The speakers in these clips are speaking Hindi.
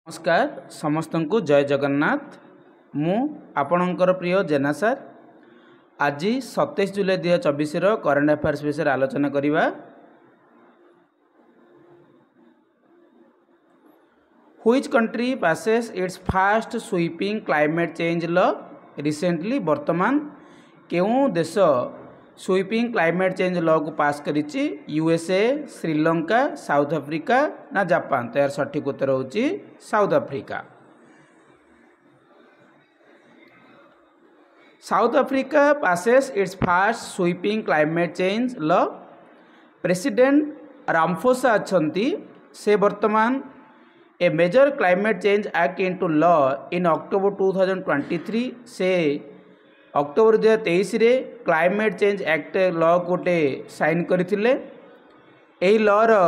नमस्कार समस्त को जय जगन्नाथ। मु आपणकर प्रिय जेना सर। आज 27 जुलाई 2024 करेन्ट अफेयर्स विषय आलोचना करिबा। Which country passes its fast sweeping climate change law recently? वर्तमान केउं देश स्वीपिंग क्लाइमेट चेंज लॉ को पास करिछि? यूएसए, श्रीलंका, साउथ अफ्रीका ना जापान? तो यार सठिक उत्तर होची South Africa. South Africa passes its fast sweeping climate change law। President Ramaphosa अच्छंती से वर्तमान a major climate change act into law in October 2023 से अक्टोबर 2023 रे क्लाइमेट चेंज एक्ट लॉ गोटे साइन करथिले। एही लॉ रो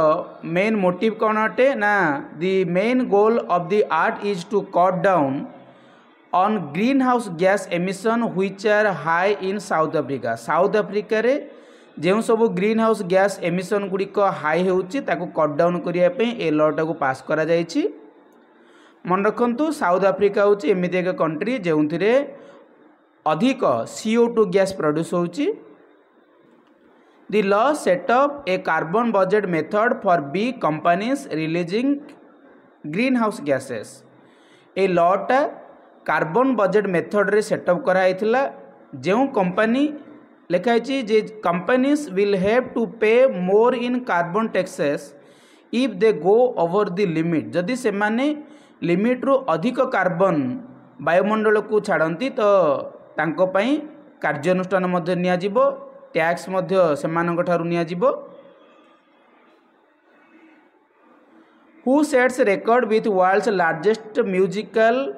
मेन मोटिव कोन अटे ना the main goal of the act is to cut down on greenhouse gas emission which are high in South Africa. South Africa रे जो सब ग्रीन हाउस गैस एमिशन गुड़िक हाई होउची ताको कट डाउन करिया पे ए लॉ टाको पास करा जायछि। मन रखंतु साउथ अफ्रीका होउची एमिति एक कंट्री जेउथिरे अधिक CO2 गैस प्रोड्यूस होउची। The law set up a carbon budget method for big companies releasing greenhouse gases। ए लॉ टा कार्बन बजेट मेथड रे सेटअप कराइथिला। जो कंपनी लिखाई जे companies will have to pay more in carbon taxes if they go over the limit. जदि से माने लिमिट रो अधिक कार्बन वायुमंडल को छाड़ती तो तांको पई कार्यानुष्ठान मध्य निया जिवो, टैक्स मध्य सेमानक ठारु निया जिवो। Who sets record with world's largest musical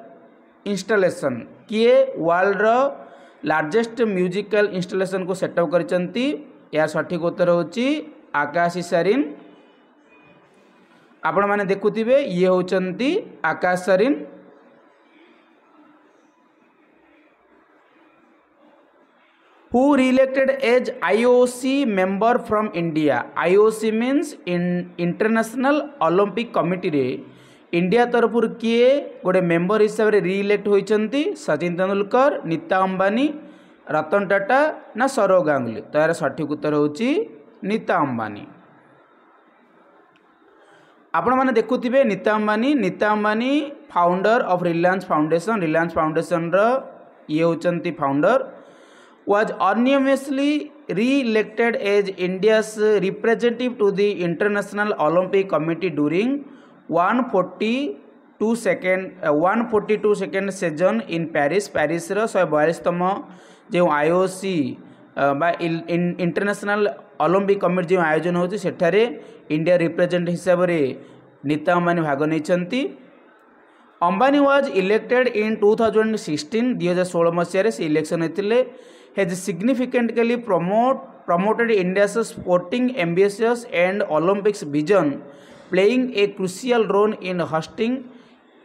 installation? किए वर्ल्ड रो लार्जेस्ट म्यूजिकल इंस्टॉलेशन को सेटअप करचंती? या सठिक उत्तर होची आकाश सरीन। आपण माने देखुथिबे ये होचंती आकाश Sarin. Who re-elected as IOC member from India? IOC means International Olympic Committee रे इंडिया तरफ किए गोटे मेंबर हिसाब से री-इलेक्ट होइचंती? सचिन तेंदुलकर, नीता अंबानी, रतन टाटा ना सौरव गांगुली? तो यार सठिक उत्तर होची नीता अंबानी। आपण माने देखुथिबे Nita Ambani founder of Reliance foundation. Reliance foundation रो ये होचंती founder. Was unanimously re-elected as India's representative to the International Olympic Committee during 142 second season in Paris। Paris रो 142तम जो IOC बा इंटरनेशनल ओलंपिक कमिटी जो आयोजन होची सेठारे इंडिया रिप्रेजेंट हिसाब रे नीता अंबानी भाग नेचंती। अंबानी वाज इलेक्टेड इन 2016 2016 मसीह से इलेक्शन होते। has significantly promoted India's sporting ambitions and Olympics vision, playing a crucial role in hosting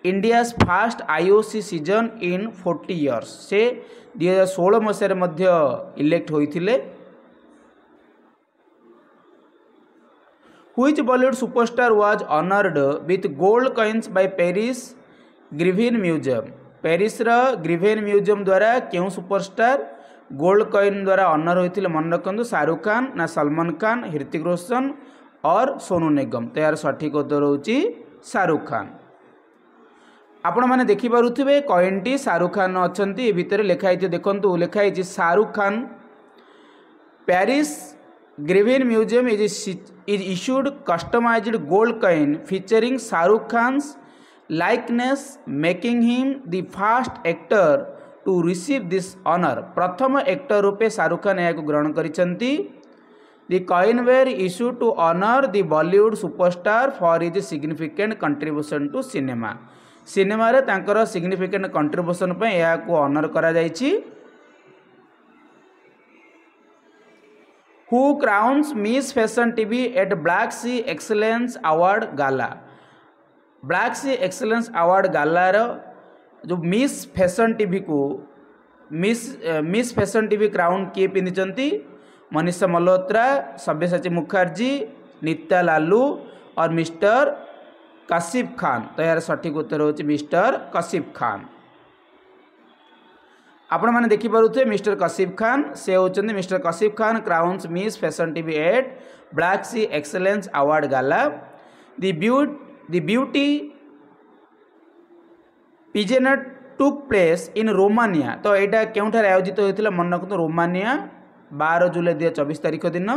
India's first IOC season in 40 years। से 2016 मसीह मध्य इलेक्ट होइथिले। Which Bollywood superstar was honored with gold coins by Paris Griffin Museum? Paris रा ग्रिवेन म्यूजियम द्वारा क्यों सुपरस्टार गोल्ड कॉइन द्वारा ऑनर होइथिले? मन रखंतु शाहरुख खान ना सलमान खान, ऋतिक रोशन और सोनू निगम? तो यार सठिक उत्तर होची शाहरुख खान। आपण माने देखि पारुथिबे कॉइन टी शाहरुख खान अछंती। ए भितर लिखाई देखंतु लिखाई Shahrukh Khan Paris Grevin museum is issued customized gold coin featuring Shahrukh Khan's likeness, making him the first actor to receive this honor। प्रथम एक्टर रूपे शाहरुख खान यह ग्रहण करिसंती। The coin were issued to honor the Bollywood superstar for his significant contribution to cinema। Cinema रे तांकर significant contribution पे यह को honor करा जायछि। Who crowns Miss Fashion TV at Black Sea Excellence Award Gala? Black Sea Excellence Award गालार जो मिस फैशन टीवी को मिस फैशन टीवी क्राउन किए पिंधि? मनीषा मल्होत्रा, सब्यसाची मुखर्जी, नीता लालू और मिस्टर काशिफ खान। तो यार सठिक उत्तर होची मिस्टर काशिफ खान। आपण मैंने देखिपे मिस्टर काशिफ खान से होचंदी mister Kashif Khan crowns Miss Fashion TV at Black Sea Excellence Award gala the beauty pageant took place in Romania. तो यहाँ केउठार आयोजित होता मन रखु रोमानिया 12 जुलाई 2024 तारीख दिन।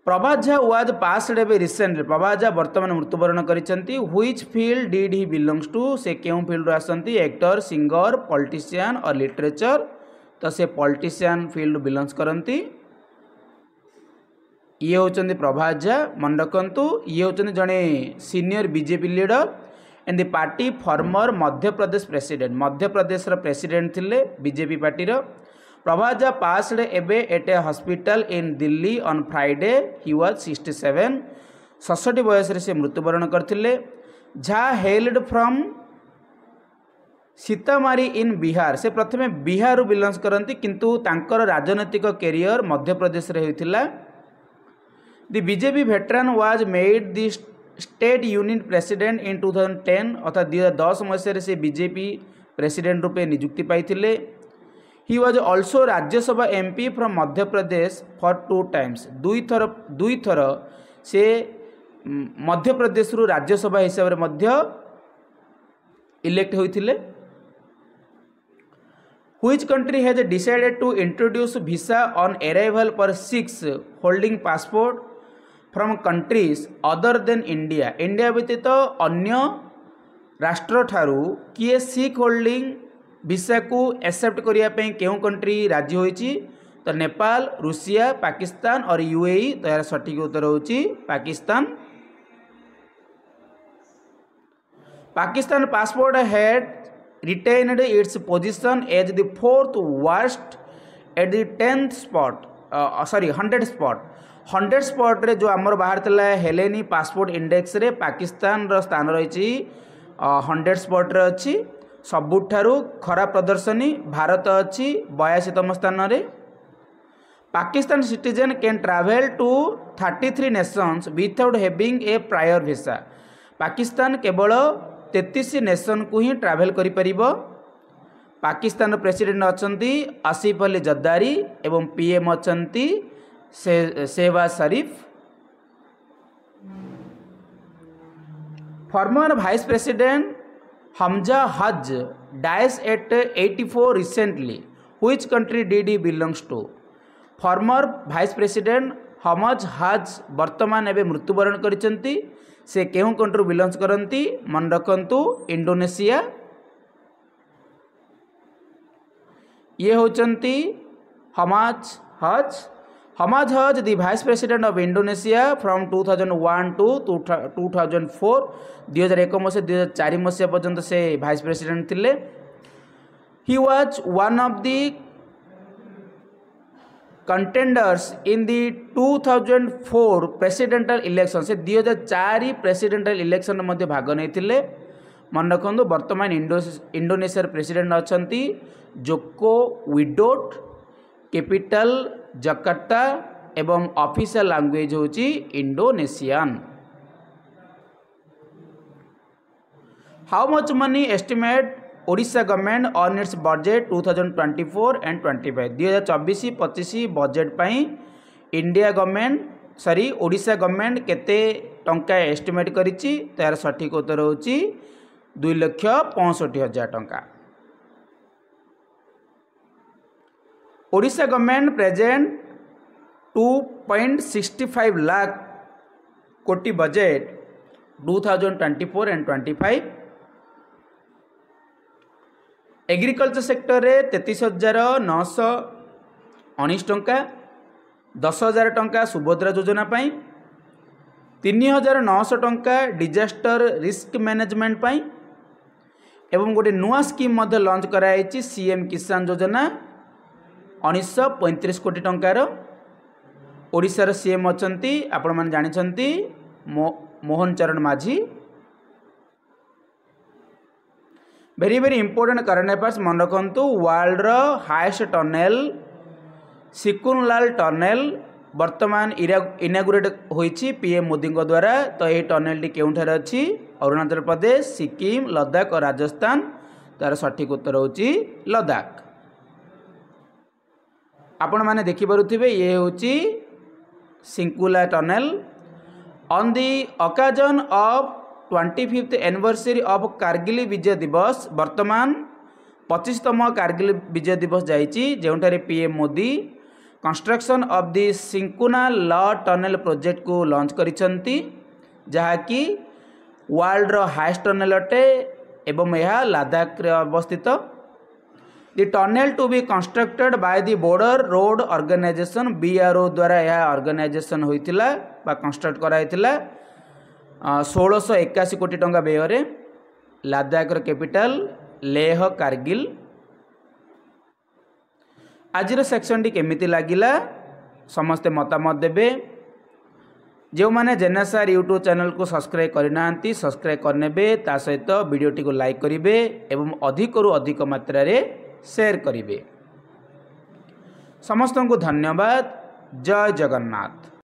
प्रभात झा वाज पास्ड एवं रिसेंटली प्रभात झा बर्तमान मृत्युवरण करिसेंती। Which field did he belongs to से केउं फील्ड रो आसंती एक्टर सिंगर पॉलिटिशियन और लिटरेचर। तो से पॉलिटिशियन फील्ड बिलोंग्स करंती। ये होचंदी प्रभात झा मन रखंतु। ये होचंदी जने senior BJP leader and the party former Madhya Pradesh president. Madhya Pradesh रो प्रेसिडेंट थिले बीजेपी पार्टी रो। Prabhat Jha passed away at a hospital in Delhi on Friday he was 67। 67 बयस से मृत्युवरण करथिले। Jha hailed from Sitamarhi in Bihar. से प्रथमे बिहार बिलोंग्स करती किंतु तांकर राजनैतिक कैरियर मध्य प्रदेश रे होइथिला। The BJP veteran was made the state unit president in 2010 अर्थात 2010 मसीह से बीजेपी प्रेसिडेंट रूपे नियुक्ति पाइथिले। He was also Rajya Sabha MP from Madhya Pradesh for 2 times. दुई थर से मध्य प्रदेश रु राज्यसभा हिसाब रे मध्य इलेक्ट होइथिले। Which country has decided to introduce visa on arrival for Sikhs holding passport from countries other than India? India व्यतीत अन्य राष्ट्र ठारू किए सिख होल्डिंग वीसा को एक्सेप्ट करने क्यों कंट्री राजी होइची? तो नेपाल, रूसिया, पाकिस्तान और यूएई। तो यार सठिक उत्तर होची Pakistan. Pakistan passport had retained its position as the 4th worst at the 10th spot 100 spot 100 spot रे जो आमर बाहर तला हेलेनी पासपोर्ट इंडेक्स रे पाकिस्तान रो स्थान रही 100 स्पॉट रे अछि। सबुठारु खराब प्रदर्शनी भारत अछि 82तम स्थान रे। Pakistan citizen can travel to 33 nations without having a prior visa. Pakistan केवल 33 नेशन को ही ट्रैवल करि परिबो। पाकिस्तान प्रेसिडेंट अछंती आसिफ अली जद्दारी एवं पीएम अछंती Shahbaz Sharif. Former vice president Hamzah Haz dies at 84 recently. Which country did he belongs to? Former vice president Hamzah Haz वर्तमान एवं मृत्युवरण करिसेंती। से केउं कंट्री बिलोंग्स करती? मन रखंतु इंडोनेशिया। ये होचंती हमाज Haz. Hamzah Haz the vice president of Indonesia from 2001 to 2004। 2001 मसीह 2004 मसीह पर्यंत से वाइस प्रेसिडेंट थिले। He was one of the contenders in the 2004 presidential election. से 2004 प्रेसिडेंटल इलेक्शन मध्य भाग नहीं। मन रखु वर्तमान इंडोनेशिया प्रेसिडेंट अछंती जोको विडोड। कैपिटल जकार्ता एवं ऑफिशियल लैंग्वेज होची Indonesian. How much money estimate Odisha government on it's budget 2024 and 25? 2024-25 budget pi India government Odisha government केते टंका एस्टिमेट करिछि? तो यार सठिक उत्तर होची 2,65,000 टंका। ओडिशा गवर्नमेंट प्रेजेंट 2.65 लाख कोटी बजेट 2024 एंड 25। एग्रीकल्चर सेक्टर रे 33,919 टंका। 10,000 टंका सुभद्रा योजना पाई। 3,900 टंका डिजास्टर रिस्क मैनेजमेंट पाई। एवं गोटे नुआ स्कीम मध्य लॉन्च कराई सीएम किसान योजना 1935 कोटी टंकार। ओडिशार सीएम अछंती आपण माने जानिछंती मोहन चरण माझी। Very very important current affairs मन रखु। वर्ल्ड हाईएस्ट टनेल सिकुनलाल टनेल वर्तमान इनागुरेट होइछि पीएम मोदी द्वारा। तो ये टनेल टी केउठार अच्छी अरुणाचल प्रदेश, सिक्किम, लद्दाख और राजस्थान। तार सठिक उत्तर होची लद्दाख। आपण माने देखि पारुथिबे ये होची Shinku La tunnel. On the occasion of 25th anniversary of Kargil Vijay Diwas, वर्तमान 25तम कारगिल विजय दिवस जाइछि, जेउठारे PM Modi construction of the Shinku La tunnel project को लॉन्च करिसंती, जहाँकि वर्ल्ड रो हाईएस्ट टनेल अटे एवं यह लद्दाख रे अवस्थित। The tunnel to be constructed by the border road organisation BRO द्वारा यह ऑर्गेनाइजेशन होइतिला बा कंस्ट्रक्ट कराइतिला 1681 कोटी टंका व्यय। लद्दाख रो कैपिटल लेह कारगिल। आज सेक्शन टी केमिति लागिला समस्ते मतामत देबे। जो माने जेएनएसआर यूट्यूब चैनल को सब्सक्राइब करना सब्सक्राइब करने ता सहित वीडियो टी को लाइक करिवे एवं अधिक रु अधिक मात्रा रे शेयर करिवे। समस्त को धन्यवाद। जय जगन्नाथ।